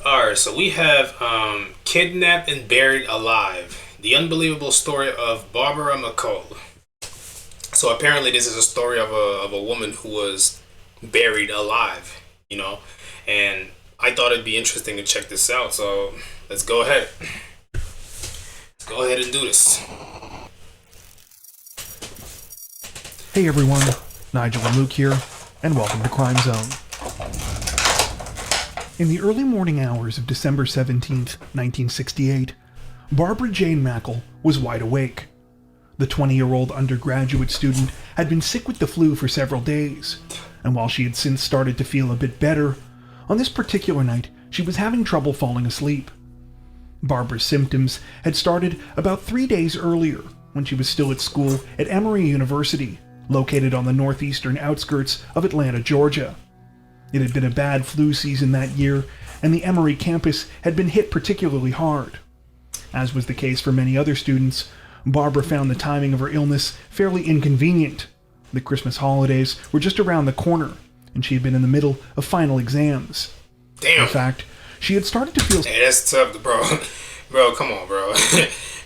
Alright, so we have Kidnapped and Buried Alive. The unbelievable story of Barbara Mackle. So apparently this is a story of a woman who was buried alive, you know? And I thought it'd be interesting to check this out, so let's go ahead. Let's go ahead and do this. Hey everyone, Nigel and Luke here, and welcome to Crime Zone. In the early morning hours of December 17th, 1968, Barbara Jane Mackle was wide awake. The 20-year-old undergraduate student had been sick with the flu for several days, and while she had since started to feel a bit better, on this particular night she was having trouble falling asleep. Barbara's symptoms had started about 3 days earlier when she was still at school at Emory University, located on the northeastern outskirts of Atlanta, Georgia. It had been a bad flu season that year, and the Emory campus had been hit particularly hard. As was the case for many other students, Barbara found the timing of her illness fairly inconvenient. The Christmas holidays were just around the corner, and she had been in the middle of final exams. Damn. In fact, she had started to feel... Hey, that's tough, bro. Bro, come on, bro.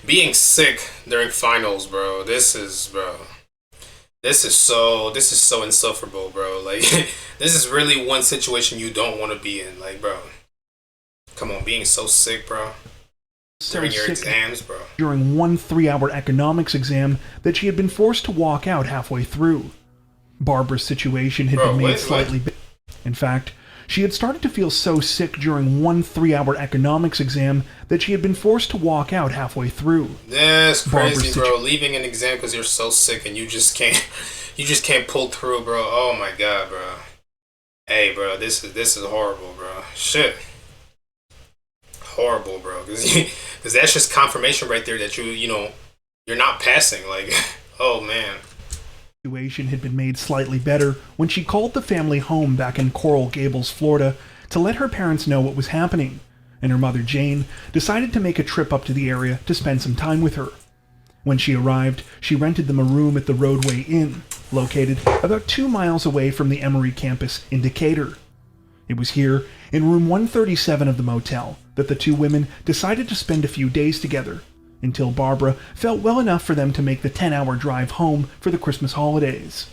Being sick during finals, bro. This is so insufferable, bro. Like, this is really one situation you don't want to be in. Like, bro, come on, being so sick, bro. During your exams, bro. During one 3-hour economics exam that she had been forced to walk out halfway through. Barbara's situation had been made slightly better. In fact, she had started to feel so sick during one 3-hour economics exam that she had been forced to walk out halfway through. That's crazy, bro. Leaving an exam because you're so sick and you just can't pull through, bro. Oh my god, bro. Hey, bro, this is horrible, bro. Shit. Horrible, bro. Because that's just confirmation right there that you're not passing. Like, oh man. Situation had been made slightly better when she called the family home back in Coral Gables, Florida, to let her parents know what was happening, and her mother Jane decided to make a trip up to the area to spend some time with her. When she arrived, she rented them a room at the Roadway Inn, located about 2 miles away from the Emory campus in Decatur. It was here, in room 137 of the motel, that the two women decided to spend a few days together, until Barbara felt well enough for them to make the 10-hour drive home for the Christmas holidays.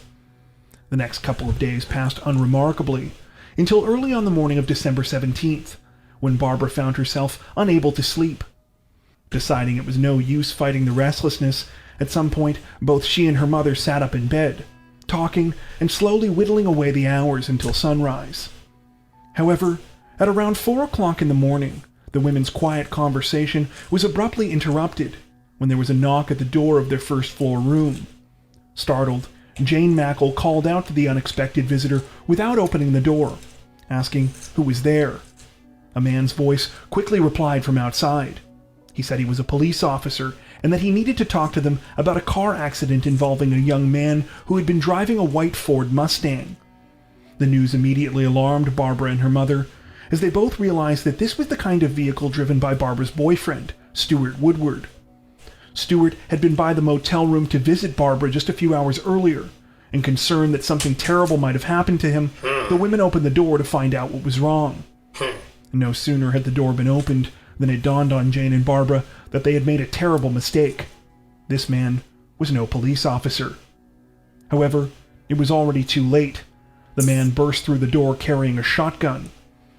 The next couple of days passed unremarkably, until early on the morning of December 17th, when Barbara found herself unable to sleep. Deciding it was no use fighting the restlessness, at some point both she and her mother sat up in bed, talking and slowly whittling away the hours until sunrise. However, at around 4 o'clock in the morning, the women's quiet conversation was abruptly interrupted when there was a knock at the door of their first-floor room. Startled, Jane Mackle called out to the unexpected visitor without opening the door, asking who was there. A man's voice quickly replied from outside. He said he was a police officer and that he needed to talk to them about a car accident involving a young man who had been driving a white Ford Mustang. The news immediately alarmed Barbara and her mother, as they both realized that this was the kind of vehicle driven by Barbara's boyfriend, Stuart Woodward. Stuart had been by the motel room to visit Barbara just a few hours earlier, and concerned that something terrible might have happened to him, the women opened the door to find out what was wrong. No sooner had the door been opened than it dawned on Jane and Barbara that they had made a terrible mistake. This man was no police officer. However, it was already too late. The man burst through the door carrying a shotgun.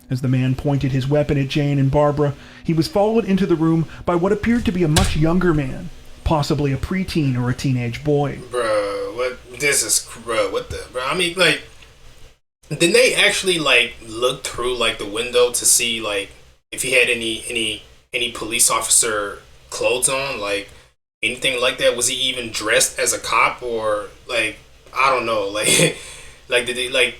As the man pointed his weapon at Jane and Barbara, he was followed into the room by what appeared to be a much younger man, possibly a preteen or a teenage boy. Bro, what the, bro? I mean, like, didn't they actually, like, look through, like, the window to see, like, if he had any police officer clothes on, like, anything like that? Was he even dressed as a cop, or, like, I don't know, like, like, did they, like,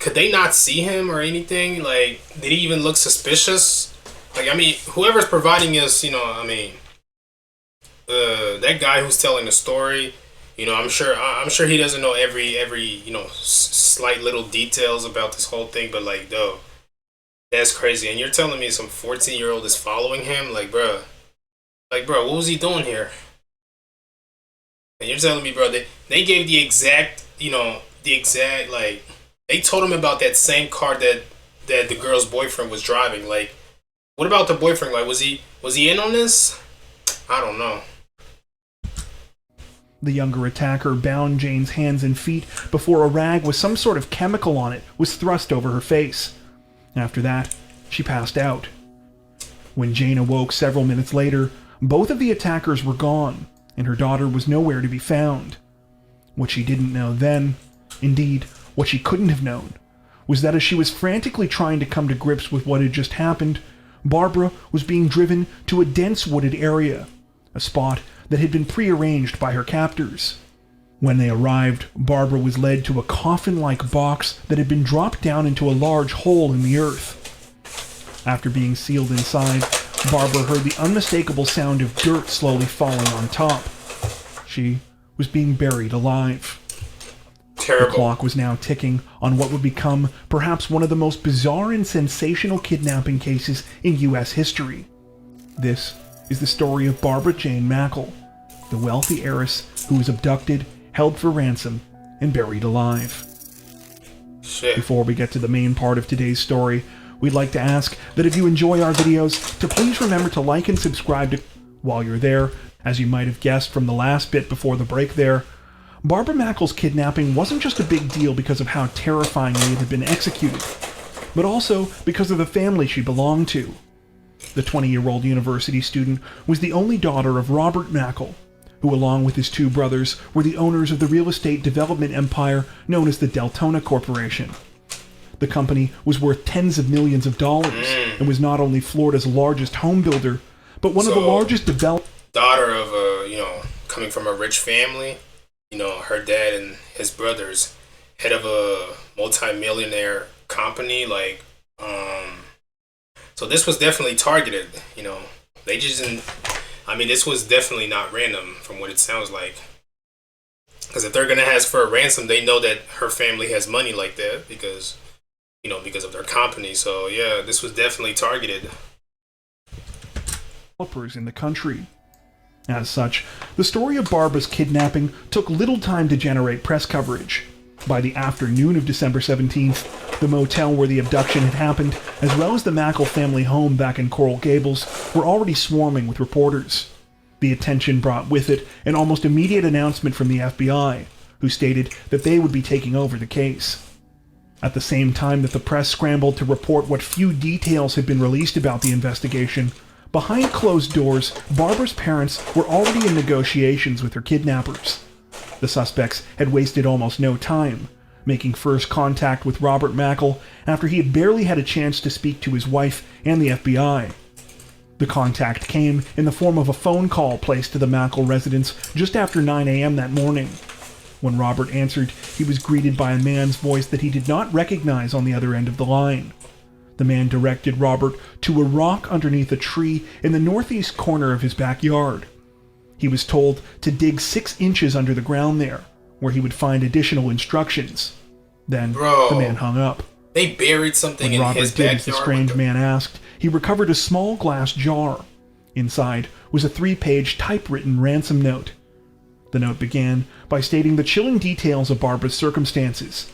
could they not see him or anything? Like, did he even look suspicious? Like, I mean, whoever's providing us, that guy who's telling the story, I'm sure he doesn't know every slight little details about this whole thing, but like, though, that's crazy. And you're telling me some 14-year-old is following him? Like, bro, what was he doing here? And you're telling me, bro, they gave like, they told him about that same car that that the girl's boyfriend was driving. Like, what about the boyfriend? Like, was he in on this? I don't know. The younger attacker bound Jane's hands and feet before a rag with some sort of chemical on it was thrust over her face. After that, she passed out. When Jane awoke several minutes later, both of the attackers were gone, and her daughter was nowhere to be found. What she didn't know then, indeed, what she couldn't have known, was that as she was frantically trying to come to grips with what had just happened, Barbara was being driven to a dense wooded area, a spot that had been prearranged by her captors. When they arrived, Barbara was led to a coffin-like box that had been dropped down into a large hole in the earth. After being sealed inside, Barbara heard the unmistakable sound of dirt slowly falling on top. She was being buried alive. Terrible. The clock was now ticking on what would become perhaps one of the most bizarre and sensational kidnapping cases in U.S. history. This is the story of Barbara Jane Mackle, the wealthy heiress who was abducted, held for ransom, and buried alive. Shit. Before we get to the main part of today's story, we'd like to ask that if you enjoy our videos, to please remember to like and subscribe while you're there. As you might have guessed from the last bit before the break there, Barbara Mackle's kidnapping wasn't just a big deal because of how terrifyingly it had been executed, but also because of the family she belonged to. The 20-year-old university student was the only daughter of Robert Mackle, who along with his two brothers were the owners of the real estate development empire known as the Deltona Corporation. The company was worth tens of millions of dollars and was not only Florida's largest home builder, but one of the largest developers. Daughter of coming from a rich family, her dad and his brothers, head of a multi-millionaire company, so this was definitely targeted, they just didn't, this was definitely not random from what it sounds like. Because if they're going to ask for a ransom, they know that her family has money like that because of their company. So yeah, this was definitely targeted. Developers in the country. As such, the story of Barbara's kidnapping took little time to generate press coverage. By the afternoon of December 17th, the motel where the abduction had happened, as well as the Mackle family home back in Coral Gables, were already swarming with reporters. The attention brought with it an almost immediate announcement from the FBI, who stated that they would be taking over the case. At the same time that the press scrambled to report what few details had been released about the investigation, behind closed doors, Barbara's parents were already in negotiations with her kidnappers. The suspects had wasted almost no time, making first contact with Robert Mackle after he had barely had a chance to speak to his wife and the FBI. The contact came in the form of a phone call placed to the Mackle residence just after 9 a.m. that morning. When Robert answered, he was greeted by a man's voice that he did not recognize on the other end of the line. The man directed Robert to a rock underneath a tree in the northeast corner of his backyard. He was told to dig 6 inches under the ground there, where he would find additional instructions. Then the man hung up. They buried something when in Robert his did backyard. as the strange man asked, he recovered a small glass jar. Inside was a 3-page typewritten ransom note. The note began by stating the chilling details of Barbara's circumstances.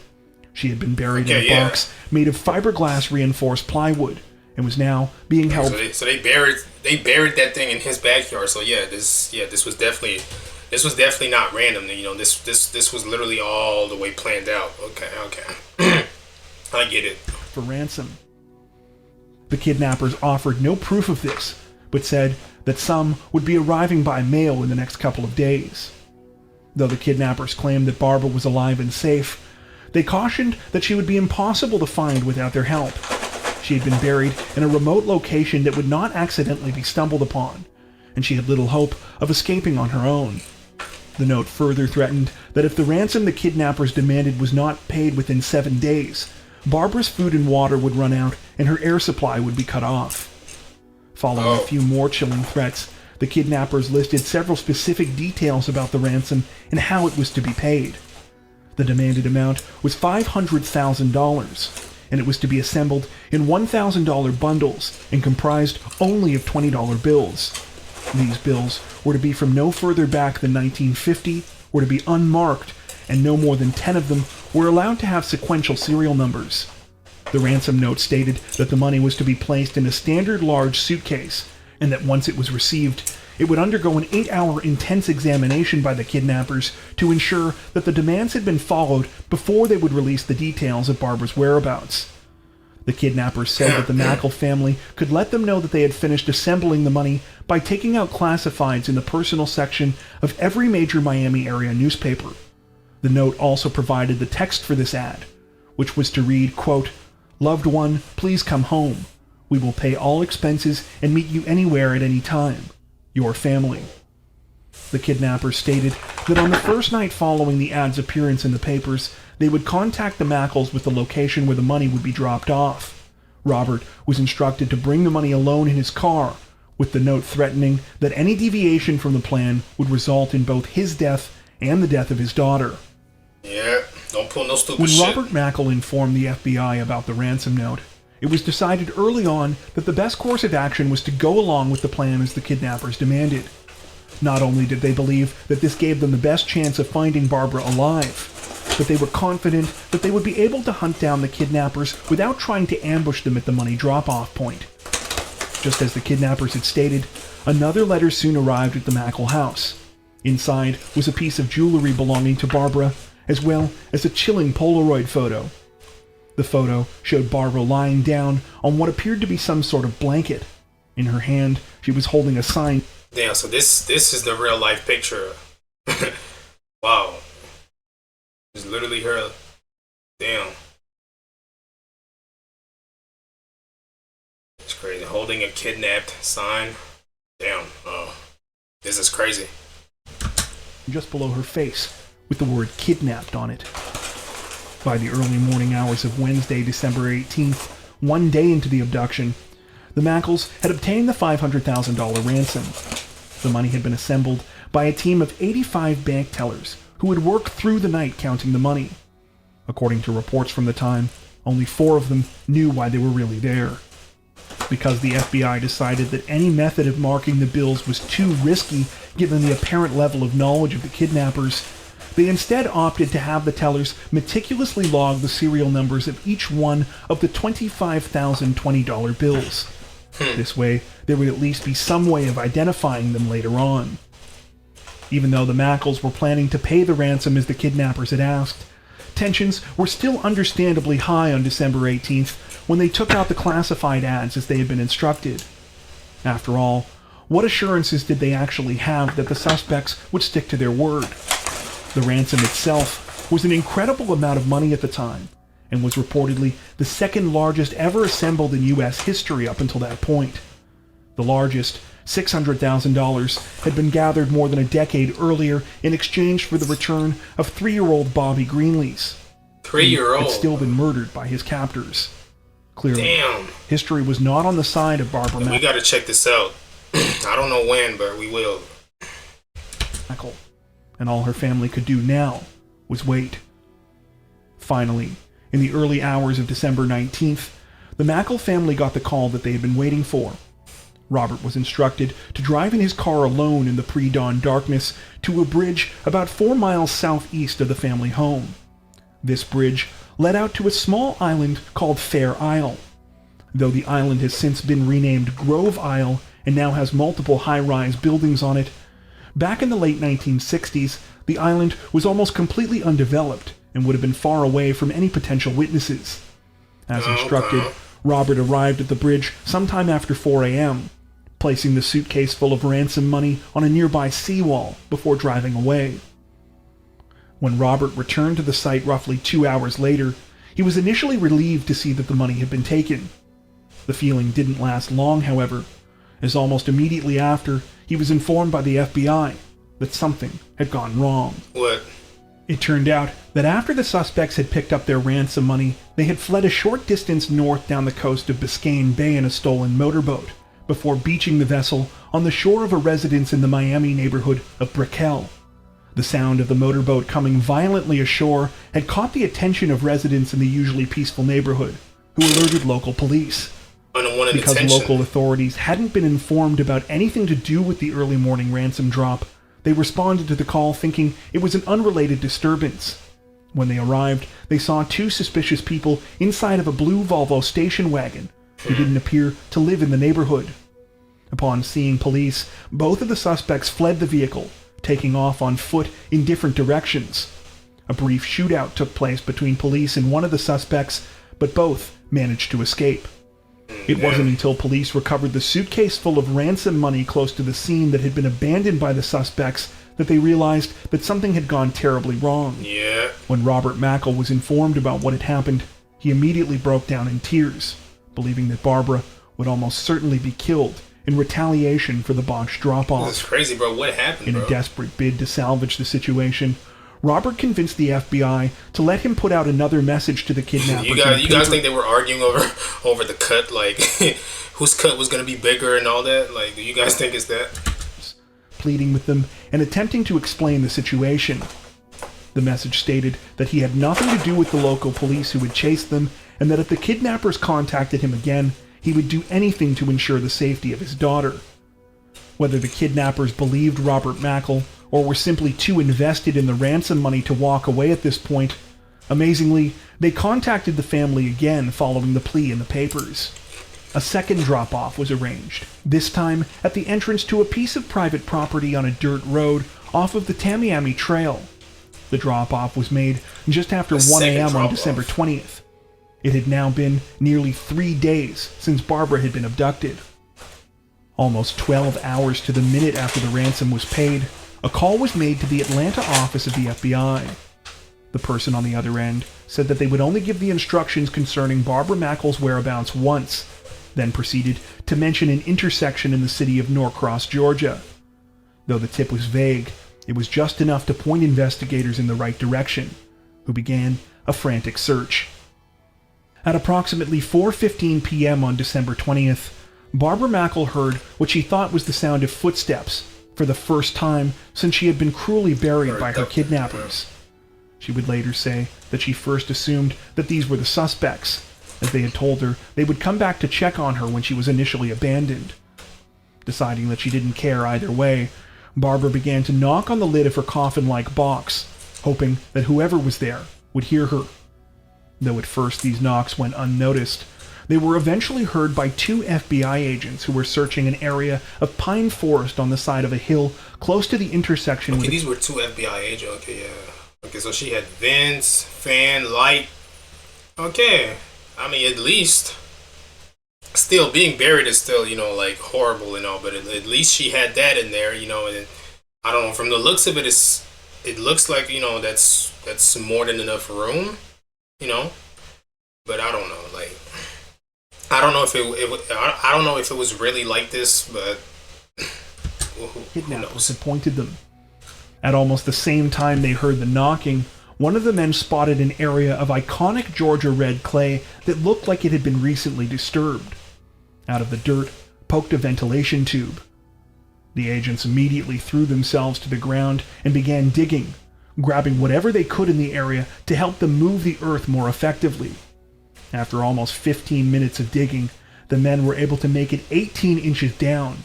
She had been buried in a box made of fiberglass reinforced plywood and was now being held. So they buried that thing in his backyard. So this was definitely not random. This was literally all the way planned out. Okay. I get it. For ransom. The kidnappers offered no proof of this, but said that some would be arriving by mail in the next couple of days. Though the kidnappers claimed that Barbara was alive and safe, they cautioned that she would be impossible to find without their help. She had been buried in a remote location that would not accidentally be stumbled upon, and she had little hope of escaping on her own. The note further threatened that if the ransom the kidnappers demanded was not paid within 7 days, Barbara's food and water would run out and her air supply would be cut off. Following a few more chilling threats, the kidnappers listed several specific details about the ransom and how it was to be paid. The demanded amount was $500,000, and it was to be assembled in $1,000 bundles and comprised only of $20 bills. These bills were to be from no further back than 1950, were to be unmarked, and no more than 10 of them were allowed to have sequential serial numbers. The ransom note stated that the money was to be placed in a standard large suitcase, and that once it was received, it would undergo an 8-hour intense examination by the kidnappers to ensure that the demands had been followed before they would release the details of Barbara's whereabouts. The kidnappers said that the Mackle family could let them know that they had finished assembling the money by taking out classifieds in the personal section of every major Miami area newspaper. The note also provided the text for this ad, which was to read, quote, "Loved one, please come home. We will pay all expenses and meet you anywhere at any time. Your family." The kidnappers stated that on the first night following the ad's appearance in the papers, they would contact the Mackles with the location where the money would be dropped off. Robert was instructed to bring the money alone in his car, with the note threatening that any deviation from the plan would result in both his death and the death of his daughter. Yeah, don't pull no stupid When shit. Robert Mackle informed the FBI about the ransom note, it was decided early on that the best course of action was to go along with the plan as the kidnappers demanded. Not only did they believe that this gave them the best chance of finding Barbara alive, but they were confident that they would be able to hunt down the kidnappers without trying to ambush them at the money drop-off point. Just as the kidnappers had stated, another letter soon arrived at the Mackle house. Inside was a piece of jewelry belonging to Barbara, as well as a chilling Polaroid photo. The photo showed Barbara lying down on what appeared to be some sort of blanket. In her hand, she was holding a sign. Damn, so this is the real life picture. Wow. It's literally her. Damn. It's crazy. Holding a kidnapped sign. Damn. Oh. This is crazy. Just below her face, with the word kidnapped on it. By the early morning hours of Wednesday, December 18th, one day into the abduction, the Mackles had obtained the $500,000 ransom. The money had been assembled by a team of 85 bank tellers who had worked through the night counting the money. According to reports from the time, only 4 of them knew why they were really there. Because the FBI decided that any method of marking the bills was too risky given the apparent level of knowledge of the kidnappers, they instead opted to have the tellers meticulously log the serial numbers of each one of the $25,020 bills. This way, there would at least be some way of identifying them later on. Even though the Mackles were planning to pay the ransom as the kidnappers had asked, tensions were still understandably high on December 18th when they took out the classified ads as they had been instructed. After all, what assurances did they actually have that the suspects would stick to their word? The ransom itself was an incredible amount of money at the time, and was reportedly the second largest ever assembled in U.S. history up until that point. The largest, $600,000, had been gathered more than a decade earlier in exchange for the return of 3-year-old Bobby Greenlease. 3-year-old? Had still been murdered by his captors. Clearly, Damn. History was not on the side of Barbara We gotta check this out. I don't know when, but we will. Mackle, and all her family could do now was wait. Finally, in the early hours of December 19th, the Mackle family got the call that they had been waiting for. Robert was instructed to drive in his car alone in the pre-dawn darkness to a bridge about 4 miles southeast of the family home. This bridge led out to a small island called Fair Isle. Though the island has since been renamed Grove Isle and now has multiple high-rise buildings on it, back in the late 1960s, the island was almost completely undeveloped and would have been far away from any potential witnesses. As instructed, Robert arrived at the bridge sometime after 4 a.m., placing the suitcase full of ransom money on a nearby seawall before driving away. When Robert returned to the site roughly 2 hours later, he was initially relieved to see that the money had been taken. The feeling didn't last long, however, as almost immediately after, he was informed by the FBI that something had gone wrong. What? It turned out that after the suspects had picked up their ransom money, they had fled a short distance north down the coast of Biscayne Bay in a stolen motorboat, before beaching the vessel on the shore of a residence in the Miami neighborhood of Mackel. The sound of the motorboat coming violently ashore had caught the attention of residents in the usually peaceful neighborhood, who alerted local police. Because local authorities hadn't been informed about anything to do with the early morning ransom drop, they responded to the call thinking it was an unrelated disturbance. When they arrived, they saw two suspicious people inside of a blue Volvo station wagon who didn't appear to live in the neighborhood. Upon seeing police, both of the suspects fled the vehicle, taking off on foot in different directions. A brief shootout took place between police and one of the suspects, but both managed to escape. It wasn't until police recovered the suitcase full of ransom money close to the scene that had been abandoned by the suspects that they realized that something had gone terribly wrong. Yeah. When Robert Mackle was informed about what had happened, he immediately broke down in tears, believing that Barbara would almost certainly be killed in retaliation for the botched drop-off. This is crazy, bro. What happened, bro? In a desperate bid to salvage the situation, Robert convinced the FBI to let him put out another message to the kidnappers. You guys think they were arguing over the cut, like whose cut was going to be bigger and all that? Like, do you guys think it's that? Pleading with them and attempting to explain the situation. The message stated that he had nothing to do with the local police who had chased them, and that if the kidnappers contacted him again, he would do anything to ensure the safety of his daughter. Whether the kidnappers believed Robert Mackle or were simply too invested in the ransom money to walk away at this point, amazingly, they contacted the family again following the plea in the papers. A second drop-off was arranged, this time at the entrance to a piece of private property on a dirt road off of the Tamiami Trail. The drop-off was made just after 1 a.m. on December 20th. It had now been nearly 3 days since Barbara had been abducted. Almost 12 hours to the minute after the ransom was paid, a call was made to the Atlanta office of the FBI. The person on the other end said that they would only give the instructions concerning Barbara Mackle's whereabouts once, then proceeded to mention an intersection in the city of Norcross, Georgia. Though the tip was vague, it was just enough to point investigators in the right direction, who began a frantic search. At approximately 4:15 p.m. on December 20th, Barbara Mackle heard what she thought was the sound of footsteps for the first time since she had been cruelly buried by her kidnappers. She would later say that she first assumed that these were the suspects, as they had told her they would come back to check on her when she was initially abandoned. Deciding that she didn't care either way, Barbara began to knock on the lid of her coffin-like box, hoping that whoever was there would hear her. Though at first these knocks went unnoticed, they were eventually heard by two FBI agents who were searching an area of pine forest on the side of a hill close to the intersection with... Okay, these were two FBI agents. Okay, yeah. Okay, so she had vents, fan, light. Okay. I mean, at least... Still, being buried is still, like, horrible and all, but at least she had that in there, and I don't know, from the looks of it, it looks like, that's more than enough room, but I don't know, like... I don't know if it was really like this, but who knows? Had pointed them. At almost the same time they heard the knocking, one of the men spotted an area of iconic Georgia red clay that looked like it had been recently disturbed. Out of the dirt poked a ventilation tube. The agents immediately threw themselves to the ground and began digging, grabbing whatever they could in the area to help them move the earth more effectively. After almost 15 minutes of digging, the men were able to make it 18 inches down,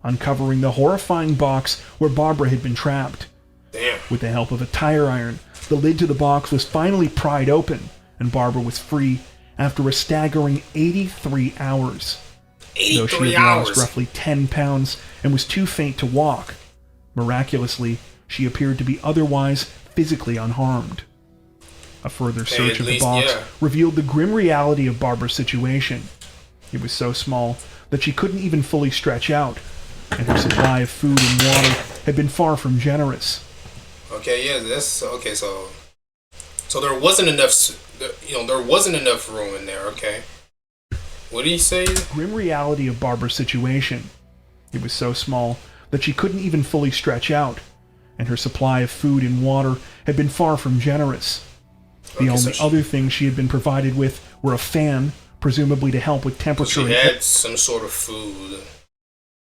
uncovering the horrifying box where Barbara had been trapped. Damn. With the help of a tire iron, the lid to the box was finally pried open, and Barbara was free after a staggering 83 hours. 83 Though she had hours. lost roughly 10 pounds and was too faint to walk, miraculously, she appeared to be otherwise physically unharmed. A further search of the box revealed the grim reality of Barbara's situation. It was so small that she couldn't even fully stretch out, and her supply of food and water had been far from generous. Okay, yeah, that's okay. So there wasn't enough, there wasn't enough room in there. Okay, what did he say? Grim reality of Barbara's situation. It was so small that she couldn't even fully stretch out, and her supply of food and water had been far from generous. The only other things she had been provided with were a fan, presumably to help with temperature. She had some sort of food.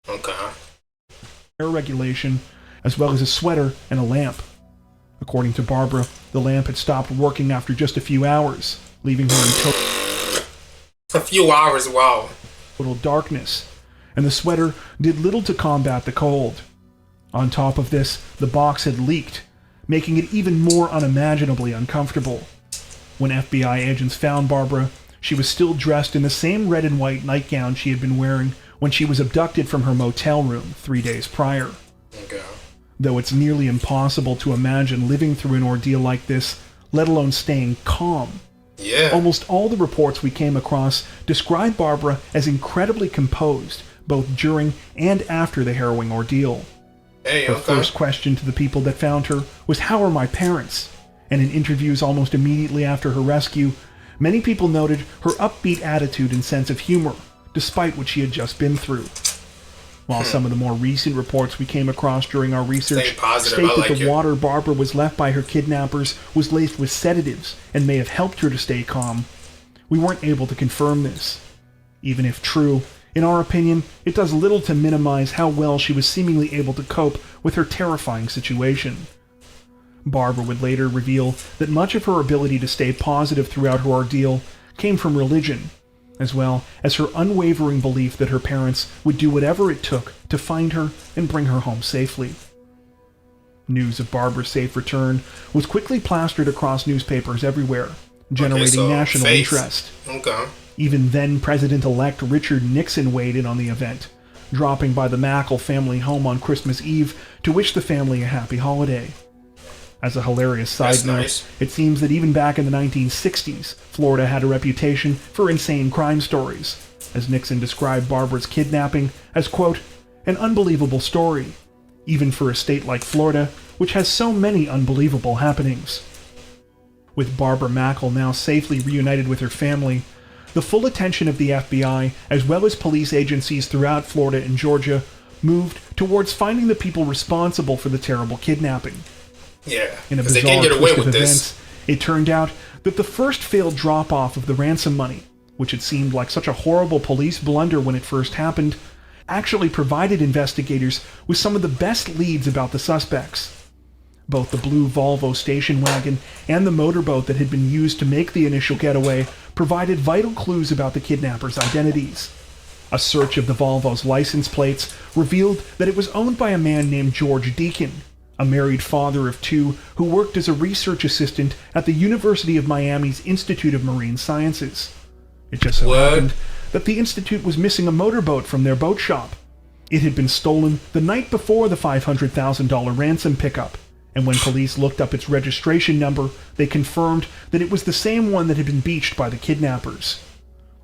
Okay. Air regulation, as well as a sweater and a lamp. According to Barbara, the lamp had stopped working after just a few hours, leaving her in a few hours, wow. Total darkness, and the sweater did little to combat the cold. On top of this, the box had leaked, making it even more unimaginably uncomfortable. When FBI agents found Barbara, she was still dressed in the same red and white nightgown she had been wearing when she was abducted from her motel room 3 days prior. Okay. Though it's nearly impossible to imagine living through an ordeal like this, let alone staying calm. Yeah. Almost all the reports we came across describe Barbara as incredibly composed, both during and after the harrowing ordeal. Hey, Her first question to the people that found her was, "How are my parents?" And in interviews almost immediately after her rescue, many people noted her upbeat attitude and sense of humor, despite what she had just been through. While some of the more recent reports we came across during our research state that the water Barbara was left by her kidnappers was laced with sedatives and may have helped her to stay calm, we weren't able to confirm this. Even if true, in our opinion, it does little to minimize how well she was seemingly able to cope with her terrifying situation. Barbara would later reveal that much of her ability to stay positive throughout her ordeal came from religion, as well as her unwavering belief that her parents would do whatever it took to find her and bring her home safely. News of Barbara's safe return was quickly plastered across newspapers everywhere, generating national interest. Okay. Even then President-elect Richard Nixon weighed in on the event, dropping by the Mackle family home on Christmas Eve to wish the family a happy holiday. As a hilarious side note, it seems that even back in the 1960s, Florida had a reputation for insane crime stories, as Nixon described Barbara's kidnapping as, quote, "an unbelievable story, even for a state like Florida, which has so many unbelievable happenings." With Barbara Mackle now safely reunited with her family, the full attention of the FBI, as well as police agencies throughout Florida and Georgia, moved towards finding the people responsible for the terrible kidnapping. Yeah, in a bizarre twist of events, it turned out that the first failed drop-off of the ransom money, which had seemed like such a horrible police blunder when it first happened, actually provided investigators with some of the best leads about the suspects. Both the blue Volvo station wagon and the motorboat that had been used to make the initial getaway provided vital clues about the kidnappers' identities. A search of the Volvo's license plates revealed that it was owned by a man named George Deacon, a married father of two who worked as a research assistant at the University of Miami's Institute of Marine Sciences. It just so happened that the institute was missing a motorboat from their boat shop. It had been stolen the night before the $500,000 ransom pickup, and when police looked up its registration number, they confirmed that it was the same one that had been beached by the kidnappers.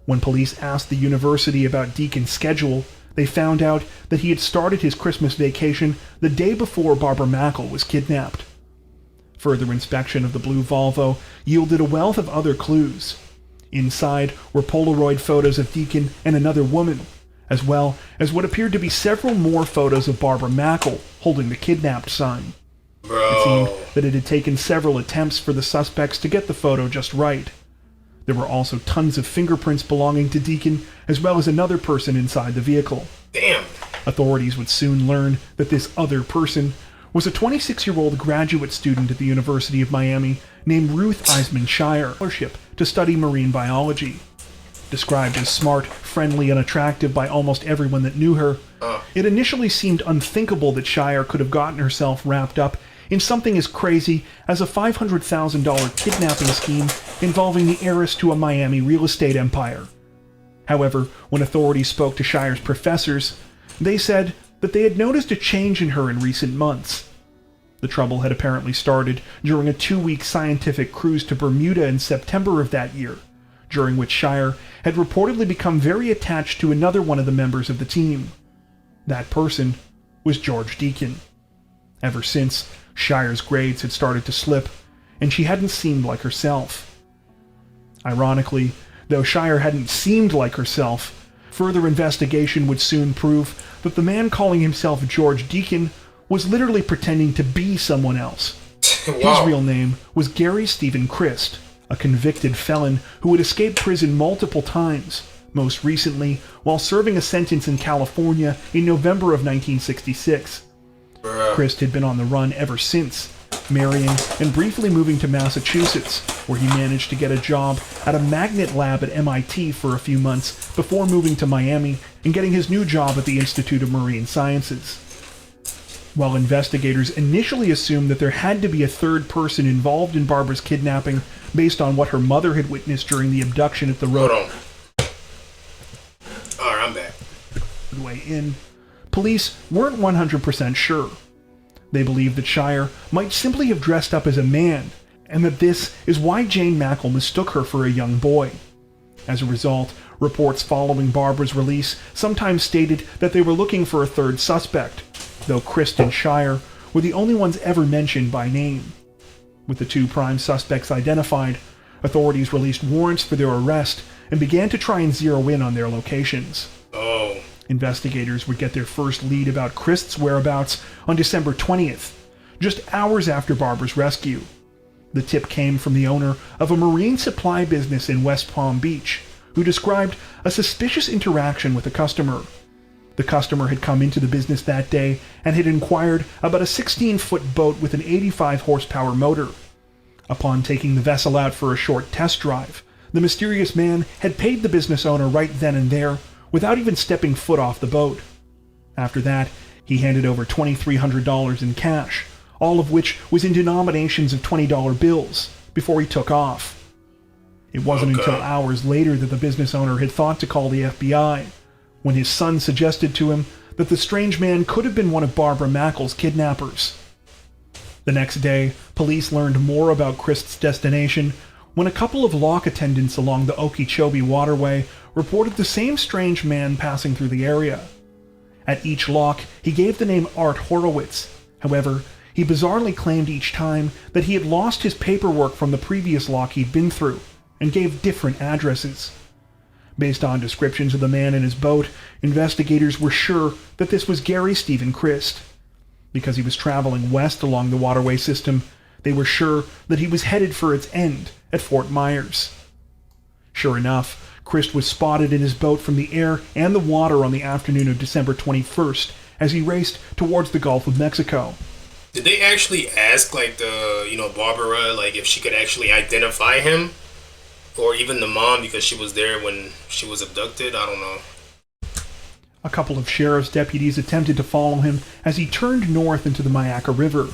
When police asked the university about Deacon's schedule, they found out that he had started his Christmas vacation the day before Barbara Mackle was kidnapped. Further inspection of the blue Volvo yielded a wealth of other clues. Inside were Polaroid photos of Deacon and another woman, as well as what appeared to be several more photos of Barbara Mackle holding the kidnapped sign. It seemed that it had taken several attempts for the suspects to get the photo just right. There were also tons of fingerprints belonging to Deacon, as well as another person inside the vehicle. Damn. Authorities would soon learn that this other person was a 26-year-old graduate student at the University of Miami named Ruth Eisman Shire, scholarship to study marine biology. Described as smart, friendly, and attractive by almost everyone that knew her, it initially seemed unthinkable that Shire could have gotten herself wrapped up in something as crazy as a $500,000 kidnapping scheme involving the heiress to a Miami real estate empire. However, when authorities spoke to Shire's professors, they said that they had noticed a change in her in recent months. The trouble had apparently started during a 2-week scientific cruise to Bermuda in September of that year, during which Shire had reportedly become very attached to another one of the members of the team. That person was George Deacon. Ever since, Shire's grades had started to slip, and she hadn't seemed like herself. Ironically, though Shire hadn't seemed like herself, further investigation would soon prove that the man calling himself George Deacon was literally pretending to be someone else. Wow. His real name was Gary Stephen Christ, a convicted felon who had escaped prison multiple times, most recently while serving a sentence in California in November of 1966. Christ had been on the run ever since, marrying and briefly moving to Massachusetts, where he managed to get a job at a magnet lab at MIT for a few months before moving to Miami and getting his new job at the Institute of Marine Sciences. While investigators initially assumed that there had to be a third person involved in Barbara's kidnapping based on what her mother had witnessed during the abduction at the road. Hold on. Alright, I'm back. Way in, police weren't 100% sure. They believed that Shire might simply have dressed up as a man, and that this is why Jane Mackle mistook her for a young boy. As a result, reports following Barbara's release sometimes stated that they were looking for a third suspect, though Christ and Shire were the only ones ever mentioned by name. With the two prime suspects identified, authorities released warrants for their arrest and began to try and zero in on their locations. Oh. Investigators would get their first lead about Christ's whereabouts on December 20th, just hours after Barbara's rescue. The tip came from the owner of a marine supply business in West Palm Beach, who described a suspicious interaction with a customer. The customer had come into the business that day and had inquired about a 16-foot boat with an 85-horsepower motor. Upon taking the vessel out for a short test drive, the mysterious man had paid the business owner right then and there, without even stepping foot off the boat. After that, he handed over $2,300 in cash, all of which was in denominations of $20 bills, before he took off. It wasn't until hours later that the business owner had thought to call the FBI, when his son suggested to him that the strange man could have been one of Barbara Mackle's kidnappers. The next day, police learned more about Christ's destination when a couple of lock attendants along the Okeechobee waterway reported the same strange man passing through the area. At each lock, he gave the name Art Horowitz. However, he bizarrely claimed each time that he had lost his paperwork from the previous lock he'd been through, and gave different addresses. Based on descriptions of the man and his boat, investigators were sure that this was Gary Stephen Christ. Because he was traveling west along the waterway system, they were sure that he was headed for its end at Fort Myers. Sure enough, Christ was spotted in his boat from the air and the water on the afternoon of December 21st as he raced towards the Gulf of Mexico. Did they actually ask, Barbara, if she could actually identify him? Or even the mom, because she was there when she was abducted? I don't know. A couple of sheriff's deputies attempted to follow him as he turned north into the Mackle River.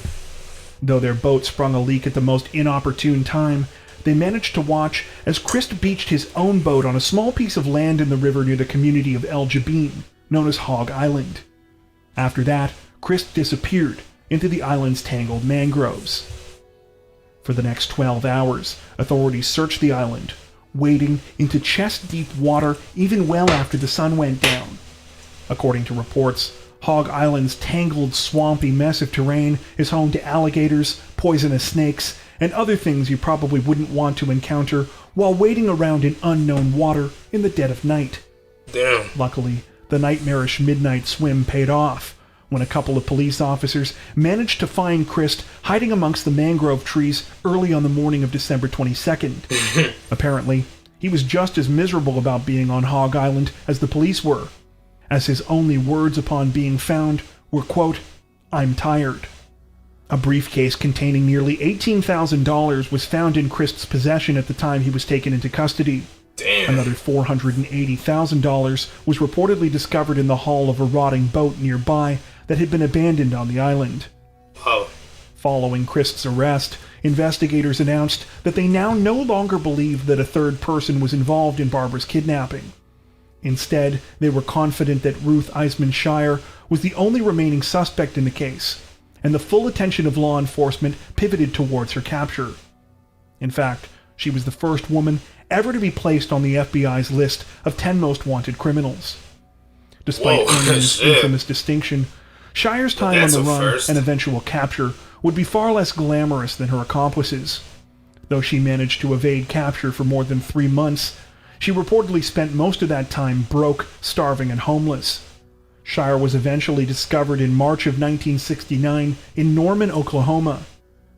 Though their boat sprung a leak at the most inopportune time, they managed to watch as Christ beached his own boat on a small piece of land in the river near the community of El Jabin, known as Hog Island. After that, Christ disappeared into the island's tangled mangroves. For the next 12 hours, authorities searched the island, wading into chest-deep water even well after the sun went down. According to reports, Hog Island's tangled, swampy mess of terrain is home to alligators, poisonous snakes, and other things you probably wouldn't want to encounter while wading around in unknown water in the dead of night. Damn. Luckily, the nightmarish midnight swim paid off when a couple of police officers managed to find Christ hiding amongst the mangrove trees early on the morning of December 22nd. Apparently, he was just as miserable about being on Hog Island as the police were, as his only words upon being found were, quote, "I'm tired." A briefcase containing nearly $18,000 was found in Christ's possession at the time he was taken into custody. Damn. Another $480,000 was reportedly discovered in the hull of a rotting boat nearby that had been abandoned on the island. Oh. Following Christ's arrest, investigators announced that they now no longer believed that a third person was involved in Barbara's kidnapping. Instead, they were confident that Ruth Eisman Shire was the only remaining suspect in the case, and the full attention of law enforcement pivoted towards her capture. In fact, she was the first woman ever to be placed on the FBI's list of 10 most wanted criminals. Despite earning this infamous distinction, Shire's time on the run and eventual capture would be far less glamorous than her accomplices. Though she managed to evade capture for more than 3 months, she reportedly spent most of that time broke, starving, and homeless. Shire was eventually discovered in March of 1969 in Norman, Oklahoma.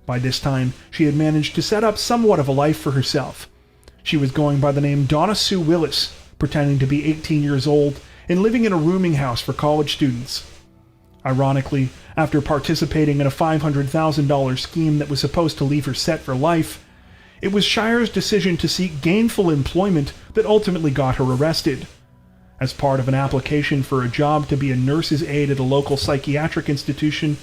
By this time, she had managed to set up somewhat of a life for herself. She was going by the name Donna Sue Willis, pretending to be 18 years old and living in a rooming house for college students. Ironically, after participating in a $500,000 scheme that was supposed to leave her set for life, it was Shire's decision to seek gainful employment that ultimately got her arrested. As part of an application for a job to be a nurse's aide at a local psychiatric institution,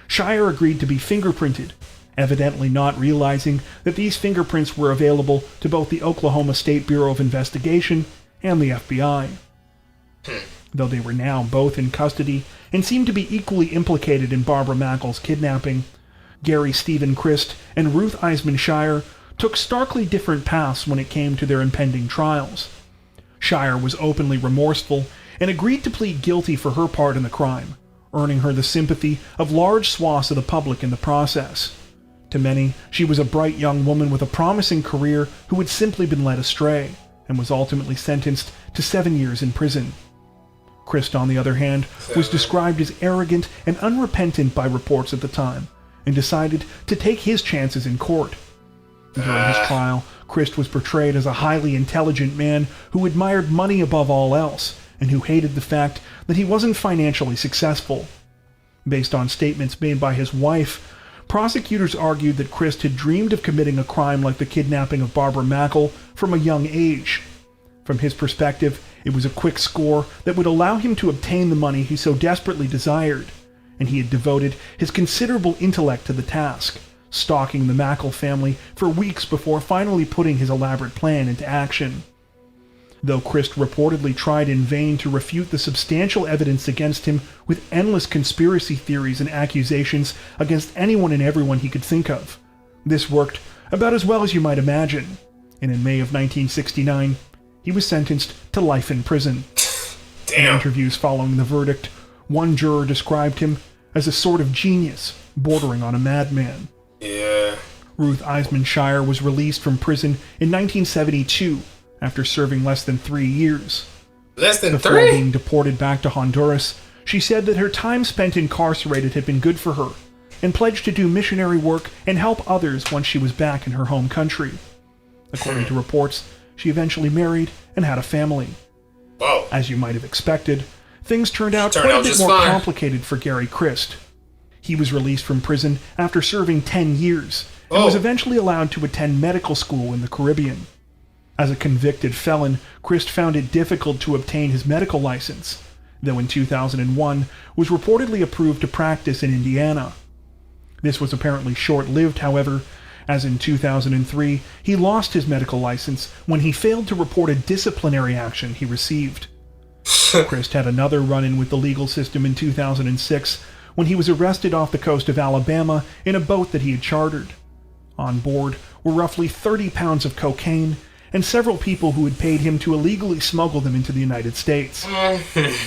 Shire agreed to be fingerprinted, evidently not realizing that these fingerprints were available to both the Oklahoma State Bureau of Investigation and the FBI. Though they were now both in custody and seemed to be equally implicated in Barbara Mackle's kidnapping, Gary Stephen Christ and Ruth Eisman Shire took starkly different paths when it came to their impending trials. Shire was openly remorseful and agreed to plead guilty for her part in the crime, earning her the sympathy of large swaths of the public in the process. To many, she was a bright young woman with a promising career who had simply been led astray, and was ultimately sentenced to 7 years in prison. Christ, on the other hand, was described as arrogant and unrepentant by reports at the time, and decided to take his chances in court. During his trial, Christ was portrayed as a highly intelligent man who admired money above all else, and who hated the fact that he wasn't financially successful. Based on statements made by his wife, prosecutors argued that Christ had dreamed of committing a crime like the kidnapping of Barbara Mackle from a young age. From his perspective, it was a quick score that would allow him to obtain the money he so desperately desired, and he had devoted his considerable intellect to the task, stalking the Mackle family for weeks before finally putting his elaborate plan into action. Though Christ reportedly tried in vain to refute the substantial evidence against him with endless conspiracy theories and accusations against anyone and everyone he could think of, this worked about as well as you might imagine, and in May of 1969, he was sentenced to life in prison. Damn. In interviews following the verdict, one juror described him as a sort of genius, bordering on a madman. Yeah. Ruth Eisman Shire was released from prison in 1972 after serving less than 3 years. Less than Before 3? being deported back to Honduras, she said that her time spent incarcerated had been good for her, and pledged to do missionary work and help others once she was back in her home country. According to reports, she eventually married and had a family. Whoa. As you might have expected, things turned out quite a bit more complicated for Gary Christ. He was released from prison after serving 10 years, and was eventually allowed to attend medical school in the Caribbean. As a convicted felon, Christ found it difficult to obtain his medical license, though in 2001 was reportedly approved to practice in Indiana. This was apparently short-lived, however, as in 2003 he lost his medical license when he failed to report a disciplinary action he received. Christ had another run-in with the legal system in 2006 when he was arrested off the coast of Alabama in a boat that he had chartered. On board were roughly 30 pounds of cocaine and several people who had paid him to illegally smuggle them into the United States.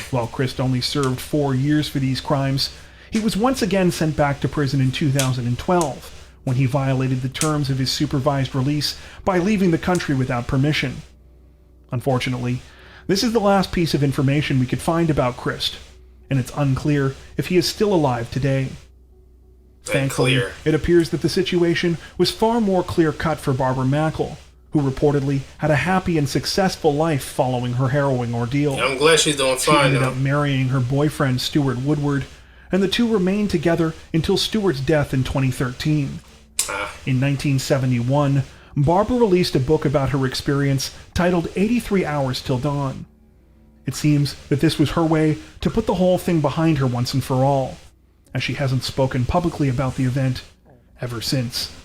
While Christ only served 4 years for these crimes, he was once again sent back to prison in 2012 when he violated the terms of his supervised release by leaving the country without permission. Unfortunately, this is the last piece of information we could find about Christ, and it's unclear if he is still alive today. Thankfully, it appears that the situation was far more clear-cut for Barbara Mackle, who reportedly had a happy and successful life following her harrowing ordeal. I'm glad she's doing fine. She ended up marrying her boyfriend Stuart Woodward, and the two remained together until Stuart's death in 2013. In 1971, Barbara released a book about her experience titled 83 Hours Till Dawn. It seems that this was her way to put the whole thing behind her once and for all, as she hasn't spoken publicly about the event ever since.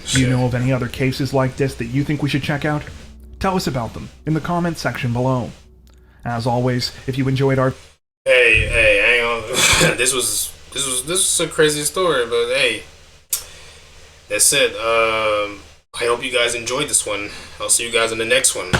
Do you know of any other cases like this that you think we should check out? Tell us about them in the comments section below. As always, if you enjoyed our... Hey, hang on. This was a crazy story, but hey, that's it. I hope you guys enjoyed this one. I'll see you guys in the next one.